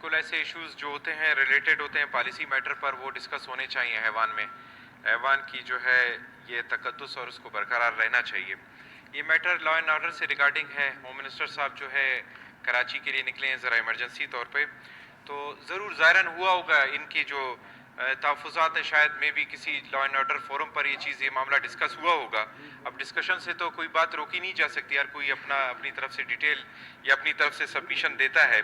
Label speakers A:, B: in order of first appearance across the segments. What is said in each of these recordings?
A: بالکل ایسے ایشوز جو ہوتے ہیں ریلیٹڈ ہوتے ہیں پالیسی میٹر پر وہ ڈسکس ہونے چاہیے ایوان میں. ایوان کی جو ہے یہ تقدس اور اس کو برقرار رہنا چاہیے. یہ میٹر لا اینڈ آرڈر سے ریگارڈنگ ہے. ہوم منسٹر صاحب جو ہے کراچی کے لیے نکلے ہیں ذرا ایمرجنسی طور پہ, تو ضرور ظاہراً ہوا ہوگا ان کی جو تحفظات ہیں, شاید میں بھی کسی لا اینڈ آرڈر فورم پر یہ معاملہ ڈسکس ہوا ہوگا. اب ڈسکشن سے تو کوئی بات روکی نہیں جا سکتی, ہر کوئی اپنی طرف سے ڈیٹیل یا اپنی طرف سے سبمیشن دیتا ہے.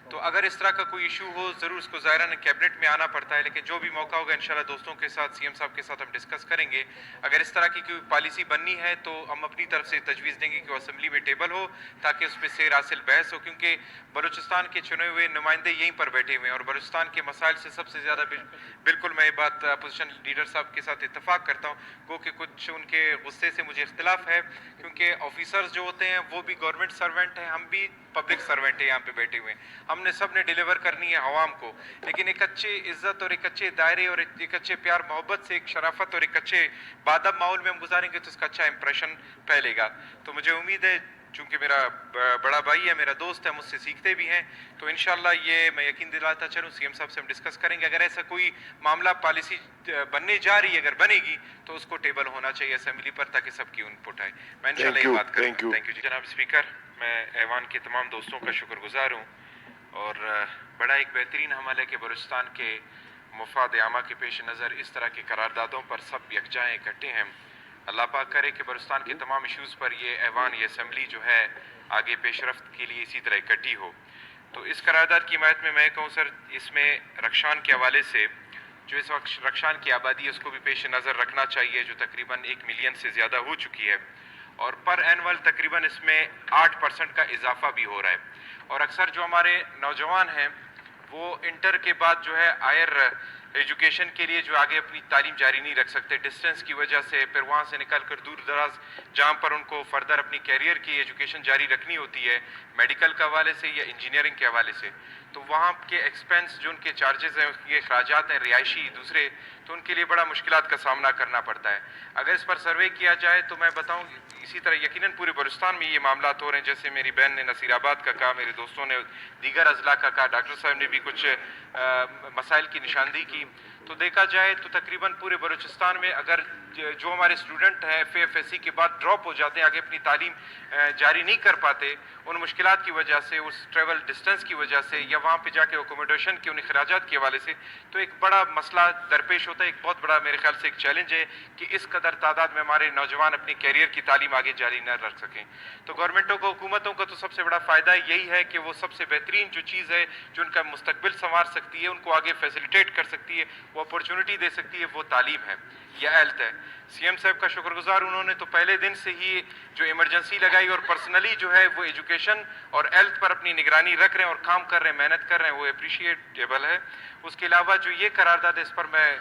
A: تو اگر اس طرح کا کوئی ایشو ہو ضرور اس کو ظاہراً کیبنٹ میں آنا پڑتا ہے, لیکن جو بھی موقع ہوگا انشاءاللہ دوستوں کے ساتھ سی ایم صاحب کے ساتھ ہم ڈسکس کریں گے. اگر اس طرح کی کوئی پالیسی بننی ہے تو ہم اپنی طرف سے تجویز دیں گے کہ وہ اسمبلی میں ٹیبل ہو تاکہ اس پہ سیر حاصل بحث ہو, کیونکہ بلوچستان کے چنے ہوئے نمائندے یہیں پر بیٹھے ہوئے ہیں اور بلوچستان کے مسائل سے سب سے زیادہ بالکل میں یہ بات اپوزیشن لیڈر صاحب کے ساتھ اتفاق کرتا ہوں, گو کہ کچھ ان کے غصے سے مجھے اختلاف ہے, کیونکہ آفیسرز جو ہوتے ہیں وہ بھی گورنمنٹ سرونٹ ہیں, ہم بھی پبلک سرونٹ ہیں یہاں پہ بیٹھے ہوئے ہیں. ہم نے سب نے ڈیلیور کرنی ہے عوام کو, لیکن ایک اچھے عزت اور ایک اچھے دائرے اور ایک اچھے پیار محبت سے, ایک شرافت اور ایک اچھے بادب ماحول میں ہم گزاریں گے تو اس کا اچھا امپریشن پھیلے گا. تو مجھے امید ہے چونکہ میرا بڑا بھائی ہے, میرا دوست ہے, مجھ سے سیکھتے بھی ہیں, تو انشاءاللہ یہ میں یقین دلاتا چلوں سی ایم صاحب سے ہم ڈسکس کریں گے. اگر ایسا کوئی معاملہ پالیسی بننے جا رہی ہے, اگر بنے گی تو اس کو ٹیبل ہونا چاہیے اسمبلی پر تاکہ سب کی ان پٹ آئے. میں انشاءاللہ یہ بات کروں گا. تھینک یو جناب اسپیکر. میں ایوان کے تمام دوستوں کا شکر گزار ہوں, اور بڑا ایک بہترین عمل ہے کہ بلوچستان کے مفاد عامہ کے پیش نظر اس طرح کے قراردادوں پر سب یکجاں اکٹھے ہیں. اللہ پاک کرے کہ بلوچستان کے تمام ایشوز پر یہ ایوان, یہ اسمبلی جو ہے آگے پیش رفت کے لیے اسی طرح اکٹھی ہو. تو اس قرارداد کی حمایت میں کہوں سر, اس میں رخشان کے حوالے سے جو اس وقت رخشان کی آبادی ہے اس کو بھی پیش نظر رکھنا چاہیے, جو تقریباً 1 ملین سے زیادہ ہو چکی ہے, اور پر اینول تقریباً اس میں 8% کا اضافہ بھی ہو رہا ہے. اور اکثر جو ہمارے نوجوان ہیں وہ انٹر کے بعد جو ہے ہائر ایجوکیشن کے لیے جو آگے اپنی تعلیم جاری نہیں رکھ سکتے ڈسٹنس کی وجہ سے, پھر وہاں سے نکل کر دور دراز جہاں پر ان کو فردر اپنی کیریئر کی ایجوکیشن جاری رکھنی ہوتی ہے میڈیکل کے حوالے سے یا انجینئرنگ کے حوالے سے, تو وہاں کے ایکسپینس جو ان کے چارجز ہیں, اس کے اخراجات ہیں رہائشی دوسرے, تو ان کے لیے بڑا مشکلات کا سامنا کرنا پڑتا ہے. اگر اس پر سروے کیا جائے تو میں بتاؤں اسی طرح یقیناً پورے بلوچستان میں یہ معاملات ہو رہے ہیں, جیسے میری بہن نے نصیر آباد کا کہا, میرے دوستوں نے دیگر اضلاع کا کہا, ڈاکٹر صاحب نے بھی کچھ مسائل کی نشاندہی کی. تو دیکھا جائے تو تقریباً پورے بلوچستان میں اگر جو ہمارے اسٹوڈنٹ ہیں F A F S C کے بعد ڈراپ ہو جاتے ہیں, آگے اپنی تعلیم جاری نہیں کر پاتے ان مشکلات کی وجہ سے, اس ٹریول ڈسٹنس کی وجہ سے, یا وہاں پہ جا کے اکوموڈیشن کے ان اخراجات کے حوالے سے, تو ایک بڑا مسئلہ درپیش ہوتا ہے. ایک بہت بڑا میرے خیال سے ایک چیلنج ہے کہ اس قدر تعداد میں ہمارے نوجوان اپنی کیریئر کی تعلیم آگے جاری نہ رکھ سکیں. تو گورنمنٹوں کو, حکومتوں کا تو سب سے بڑا فائدہ یہی ہے کہ وہ سب سے بہترین جو چیز ہے جو ان کا مستقبل سنوار سکتی ہے, ان کو آگے فیسیلیٹیٹ کر سکتی ہے, وہ اپرچونٹی دے سکتی ہے, وہ تعلیم ہے یا ہیلتھ ہے. سی ایم صاحب کا شکر گزار, انہوں نے تو پہلے دن سے ہی جو ایمرجنسی لگائی اور پرسنلی جو ہے وہ ایجوکیشن اور ہیلتھ پر اپنی نگرانی رکھ رہے ہیں اور کام کر رہے ہیں, محنت کر رہے ہیں, وہ اپریشیٹیبل ہے. اس کے علاوہ جو یہ قرارداد ہے اس پر میں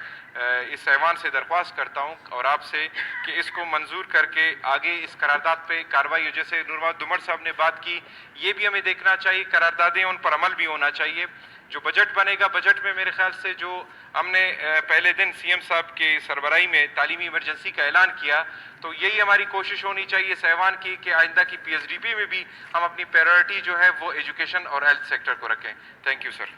A: اس ایوان سے درخواست کرتا ہوں اور آپ سے کہ اس کو منظور کر کے آگے اس قرارداد پہ کارروائی, جیسے نور محمد دمر صاحب نے بات کی, یہ بھی ہمیں دیکھنا چاہیے قراردادیں ان پر عمل بھی ہونا چاہیے. جو بجٹ بنے گا, بجٹ میں میرے خیال سے جو ہم نے پہلے دن سی ایم صاحب کے سربراہی میں تعلیمی ایمرجنسی کا اعلان کیا, تو یہی ہماری کوشش ہونی چاہیے اس ایوان کی کہ آئندہ کی پی ایس ڈی پی میں بھی ہم اپنی پریورٹی جو ہے وہ ایجوکیشن اور ہیلتھ سیکٹر کو رکھیں. Thank you sir.